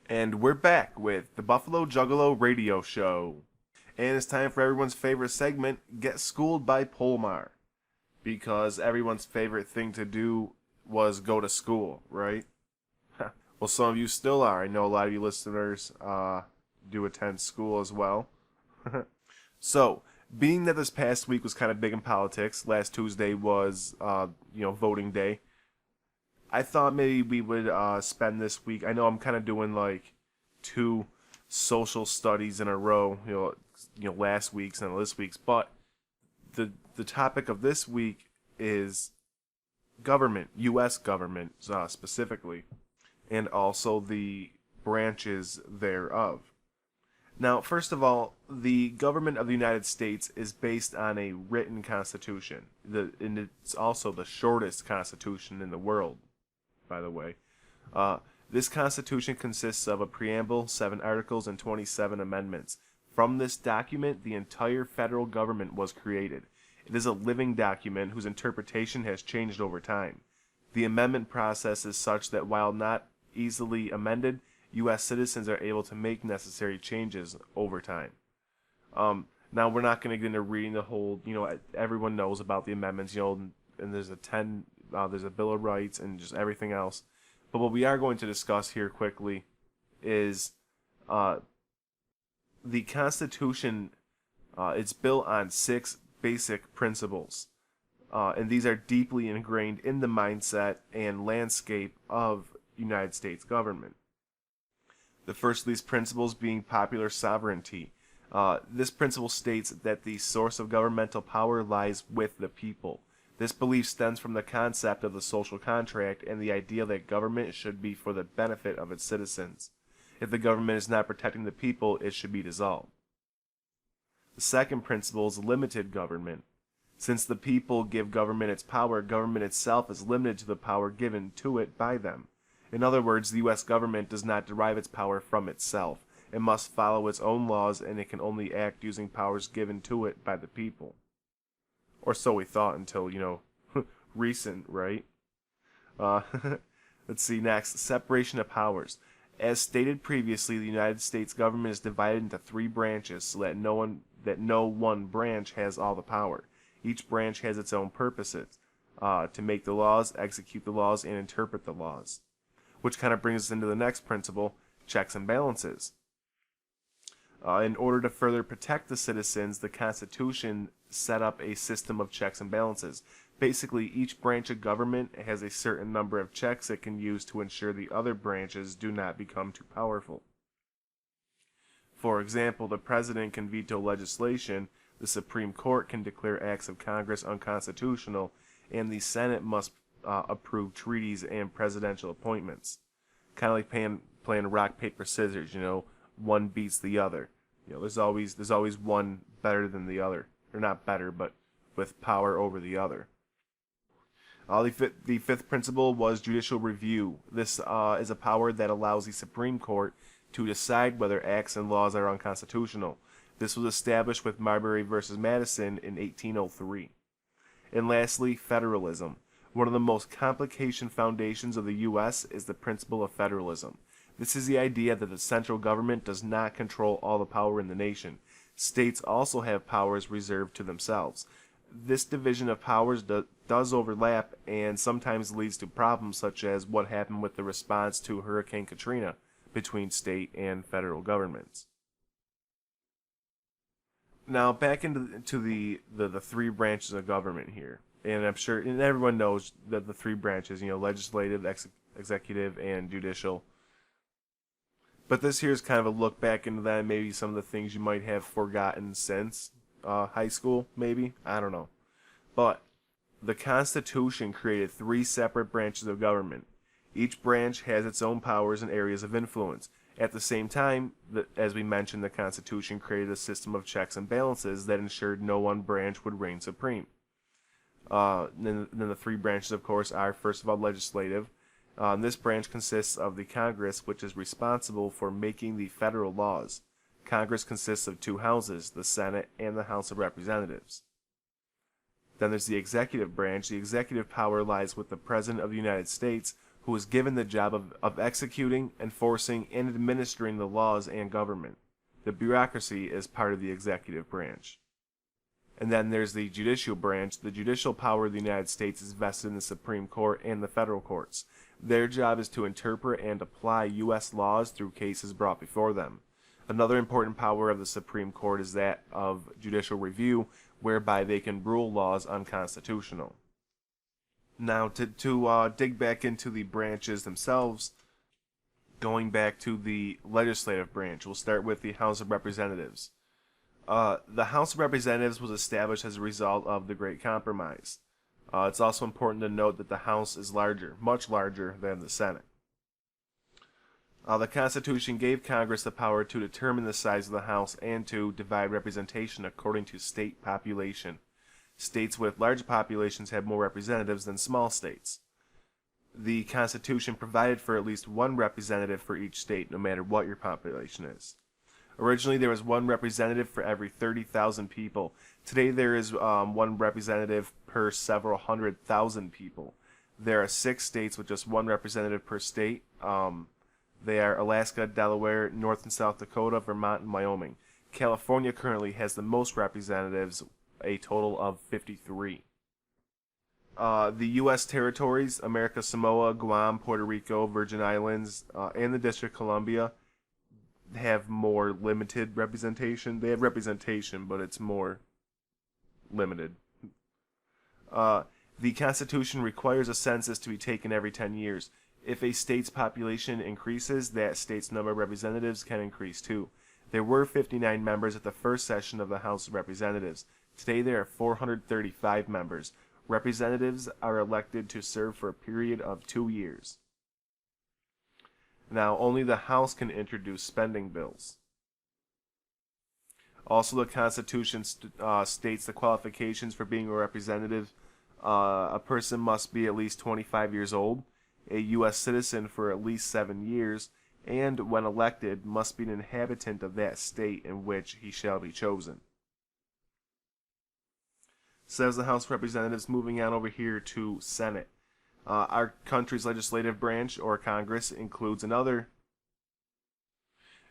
And we're back with the Buffalo Juggalo Radio Show. And it's time for everyone's favorite segment, Get Schooled by Polmar. Because everyone's favorite thing to do was go to school, right? Well, some of you still are. I know a lot of you listeners do attend school as well. So, being that this past week was kind of big in politics, last Tuesday was, voting day. I thought maybe we would spend this week. I know I'm kind of doing like 2 social studies in a row, last week's and this week's. But the topic of this week is government, U.S. government specifically, and also the branches thereof. Now, first of all, the government of the United States is based on a written constitution, and it's also the shortest constitution in the world, by the way. This constitution consists of a preamble, 7 articles, and 27 amendments. From this document, the entire federal government was created. It is a living document whose interpretation has changed over time. The amendment process is such that while not easily amended, U.S. citizens are able to make necessary changes over time. Now, we're not going to get into reading the whole, everyone knows about the amendments, and there's there's a Bill of Rights and just everything else. But what we are going to discuss here quickly is the Constitution. It's built on 6 basic principles. And these are deeply ingrained in the mindset and landscape of United States government. The first of these principles being popular sovereignty. This principle states that the source of governmental power lies with the people. This belief stems from the concept of the social contract and the idea that government should be for the benefit of its citizens. If the government is not protecting the people, it should be dissolved. The second principle is limited government. Since the people give government its power, government itself is limited to the power given to it by them. In other words, the U.S. government does not derive its power from itself. It must follow its own laws, and it can only act using powers given to it by the people. Or so we thought until, recent, right? Let's see next. Separation of powers. As stated previously, the United States government is divided into 3 branches so that no one branch has all the power. Each branch has its own purposes to make the laws, execute the laws, and interpret the laws. Which kind of brings us into the next principle, checks and balances. In order to further protect the citizens, the Constitution set up a system of checks and balances. Basically, each branch of government has a certain number of checks it can use to ensure the other branches do not become too powerful. For example, the President can veto legislation, the Supreme Court can declare acts of Congress unconstitutional, and the Senate must approve treaties and presidential appointments. Kind of like playing rock, paper, scissors, one beats the other. There's always one better than the other. Or not better, but with power over the other. The fifth principle was judicial review. This is a power that allows the Supreme Court to decide whether acts and laws are unconstitutional. This was established with Marbury versus Madison in 1803. And lastly, federalism. One of the most complicated foundations of the U.S. is the principle of federalism. This is the idea that the central government does not control all the power in the nation. States also have powers reserved to themselves. This division of powers does overlap and sometimes leads to problems such as what happened with the response to Hurricane Katrina between state and federal governments. Now back into the 3 branches of government here. And I'm sure and everyone knows that the 3 branches, legislative, executive, and judicial. But this here is kind of a look back into that, maybe some of the things you might have forgotten since high school, maybe. I don't know. But the Constitution created 3 separate branches of government. Each branch has its own powers and areas of influence. At the same time, as we mentioned, the Constitution created a system of checks and balances that ensured no one branch would reign supreme. Then the 3 branches, of course, are, first of all, legislative. This branch consists of the Congress, which is responsible for making the federal laws. Congress consists of 2 houses, the Senate and the House of Representatives. Then there's the executive branch. The executive power lies with the President of the United States, who is given the job of executing, enforcing, and administering the laws and government. The bureaucracy is part of the executive branch. And then there's the judicial branch. The judicial power of the United States is vested in the Supreme Court and the federal courts. Their job is to interpret and apply U.S. laws through cases brought before them. Another important power of the Supreme Court is that of judicial review, whereby they can rule laws unconstitutional. Now, to dig back into the branches themselves, going back to the legislative branch, we'll start with the House of Representatives. The House of Representatives was established as a result of the Great Compromise. It's also important to note that the House is larger, much larger than the Senate. The Constitution gave Congress the power to determine the size of the House and to divide representation according to state population. States with large populations have more representatives than small states. The Constitution provided for at least one representative for each state, no matter what your population is. Originally, there was one representative for every 30,000 people. Today, there is one representative per several 100,000 people. There are 6 states with just one representative per state. They are Alaska, Delaware, North and South Dakota, Vermont, and Wyoming. California currently has the most representatives, a total of 53. The U.S. territories, America Samoa, Guam, Puerto Rico, Virgin Islands, and the District of Columbia, have more limited representation. They have representation, but it's more limited. The Constitution requires a census to be taken every 10 years. If a state's population increases, that state's number of representatives can increase too. There were 59 members at the first session of the House of Representatives. Today there are 435 members. Representatives are elected to serve for a period of 2 years. Now, only the House can introduce spending bills. Also, the Constitution states the qualifications for being a representative. A person must be at least 25 years old, a U.S. citizen for at least 7 years, and, when elected, must be an inhabitant of that state in which he shall be chosen. Says the House of Representatives. Moving on over here to Senate. Our country's legislative branch, or Congress, includes another.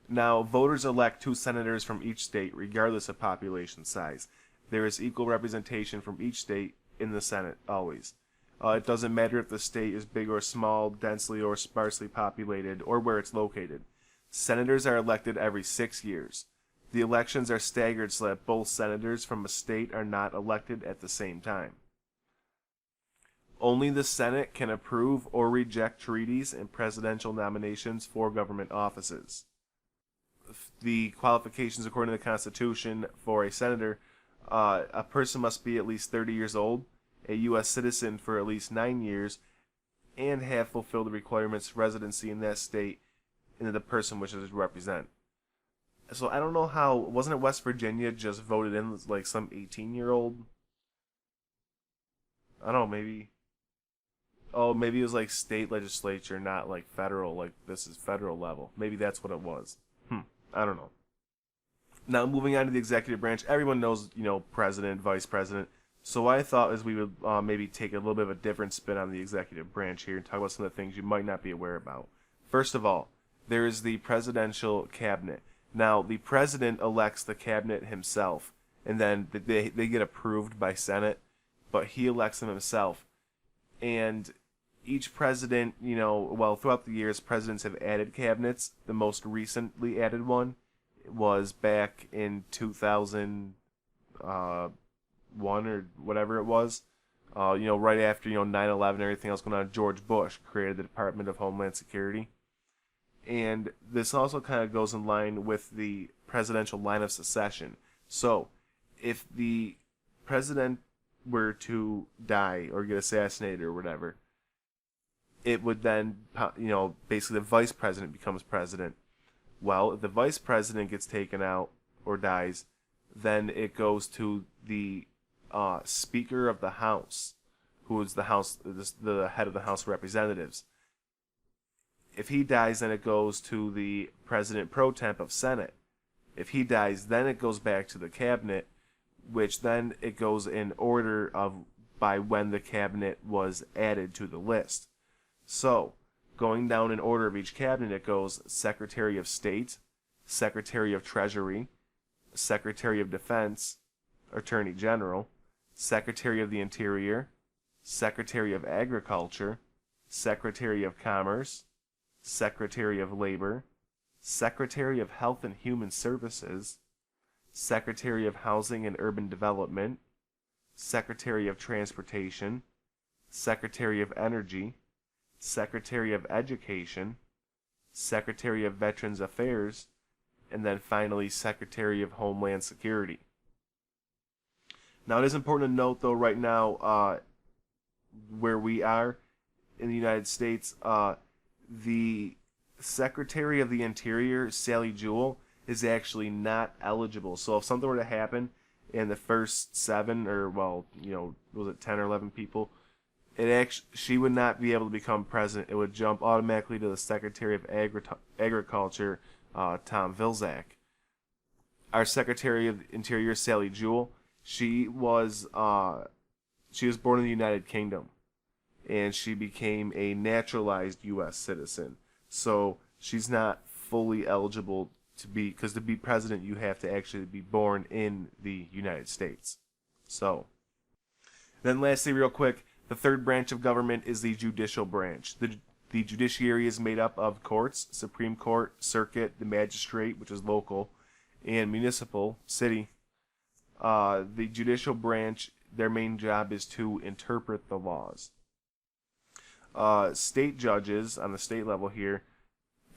Now, voters elect 2 senators from each state, regardless of population size. There is equal representation from each state in the Senate, always. It doesn't matter if the state is big or small, densely or sparsely populated, or where it's located. Senators are elected every 6 years. The elections are staggered so that both senators from a state are not elected at the same time. Only the Senate can approve or reject treaties and presidential nominations for government offices. The qualifications according to the Constitution for a senator, a person must be at least 30 years old, a U.S. citizen for at least 9 years, and have fulfilled the requirements for residency in that state and the person wishes to represent. So I don't know how, wasn't it West Virginia just voted in like some 18-year-old? I don't know, maybe. Oh, maybe it was like state legislature, not like federal, like this is federal level. Maybe that's what it was. I don't know. Now, moving on to the executive branch, everyone knows, president, vice president. So what I thought is we would maybe take a little bit of a different spin on the executive branch here and talk about some of the things you might not be aware about. First of all, there is the presidential cabinet. Now, the president elects the cabinet himself, and then they get approved by Senate, but he elects them himself. And each president, throughout the years, presidents have added cabinets. The most recently added one was back in 2001 or whatever it was. Right after, 9/11 and everything else going on, George Bush created the Department of Homeland Security. And this also kind of goes in line with the presidential line of succession. So, if the president were to die or get assassinated or whatever, it would then, basically the vice president becomes president. Well, if the vice president gets taken out or dies, then it goes to the Speaker of the House, who is the head of the House of Representatives. If he dies, then it goes to the President Pro Temp of Senate. If he dies, then it goes back to the cabinet, which then it goes in order of by when the cabinet was added to the list. So, Going down in order of each cabinet, it goes Secretary of State, Secretary of Treasury, Secretary of Defense, Attorney General, Secretary of the Interior, Secretary of Agriculture, Secretary of Commerce, Secretary of Labor, Secretary of Health and Human Services, Secretary of Housing and Urban Development, Secretary of Transportation, Secretary of Energy, Secretary of Education, Secretary of Veterans Affairs, and then finally Secretary of Homeland Security. Now it is important to note though right now where we are in the United States, the Secretary of the Interior, Sally Jewell, is actually not eligible. So if something were to happen in the first 7 or, well, was it 10 or 11 people, she would not be able to become president. It would jump automatically to the Secretary of Agriculture, Tom Vilsack. Our Secretary of the Interior, Sally Jewell, she was born in the United Kingdom, and she became a naturalized U.S. citizen. So she's not fully eligible because to be president, you have to actually be born in the United States. So, then lastly, real quick, the third branch of government is the judicial branch. The judiciary is made up of courts, Supreme Court, circuit, the magistrate, which is local, and municipal, city. The judicial branch, their main job is to interpret the laws. State judges on the state level here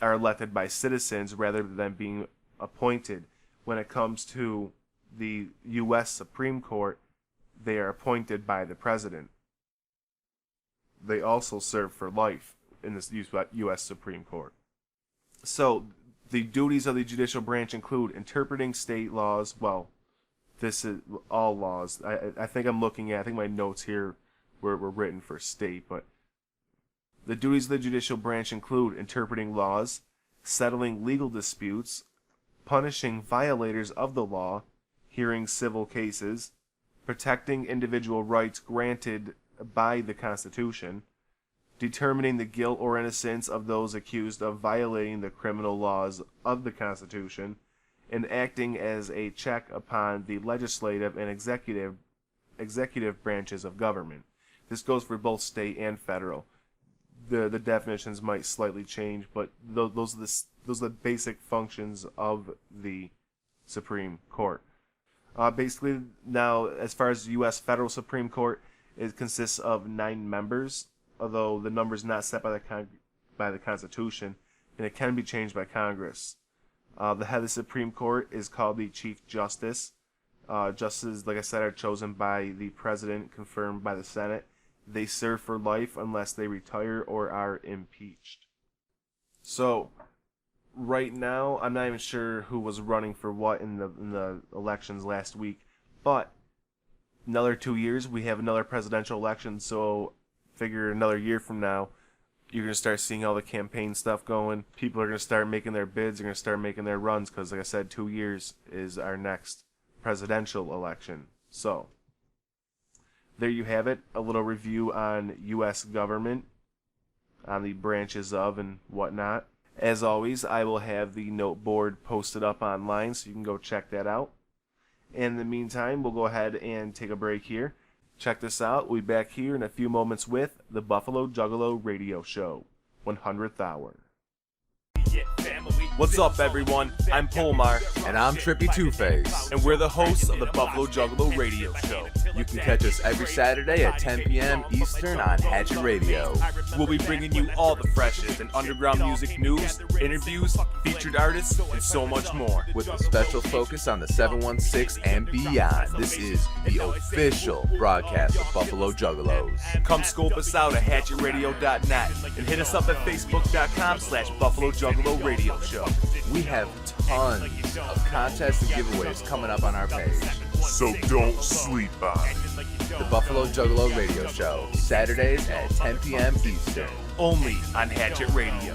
are elected by citizens rather than being appointed. When it comes to the U.S. Supreme Court, they are appointed by the president. They also serve for life in this U.S. Supreme Court. So, the duties of the judicial branch include interpreting state laws. Well, this is all laws. I think my notes here were written for state, but the duties of the judicial branch include interpreting laws, settling legal disputes, punishing violators of the law, hearing civil cases, protecting individual rights granted by the Constitution, determining the guilt or innocence of those accused of violating the criminal laws of the Constitution, and acting as a check upon the legislative and executive branches of government. This goes for both state and federal. The definitions might slightly change, but those are the basic functions of the Supreme Court. Basically, now, as far as the U.S. Federal Supreme Court, it consists of 9 members, although the number is not set by the Constitution, and it can be changed by Congress. The head of the Supreme Court is called the Chief Justice. Justices, like I said, are chosen by the President, confirmed by the Senate. They serve for life unless they retire or are impeached. So, right now, I'm not even sure who was running for what in the elections last week, but another 2 years, we have another presidential election, so figure another year from now, you're going to start seeing all the campaign stuff going. People are going to start making their bids, they're going to start making their runs, because like I said, 2 years is our next presidential election. So, there you have it, a little review on U.S. government, on the branches of and whatnot. As always, I will have the note board posted up online, so you can go check that out. In the meantime, we'll go ahead and take a break here. Check this out. We'll be back here in a few moments with the Buffalo Juggalo Radio Show, 100th Hour. What's up, everyone? I'm Polmar. And I'm Trippy Two-Face. And we're the hosts of the Buffalo Juggalo Radio Show. You can catch us every Saturday at 10 p.m. Eastern on Hatchet Radio. We'll be bringing you all the freshest and underground music news, interviews, featured artists, and so much more. With a special focus on the 716 and beyond. This is the official broadcast of Buffalo Juggalos. Come scope us out at hatchetradio.net and hit us up at facebook.com/Buffalo Juggalo Radio Show. We have tons of contests and giveaways coming up on our page. So don't sleep on the Buffalo Juggalo Radio Show, Saturdays at 10 p.m. Eastern. Only on Hatchet Radio.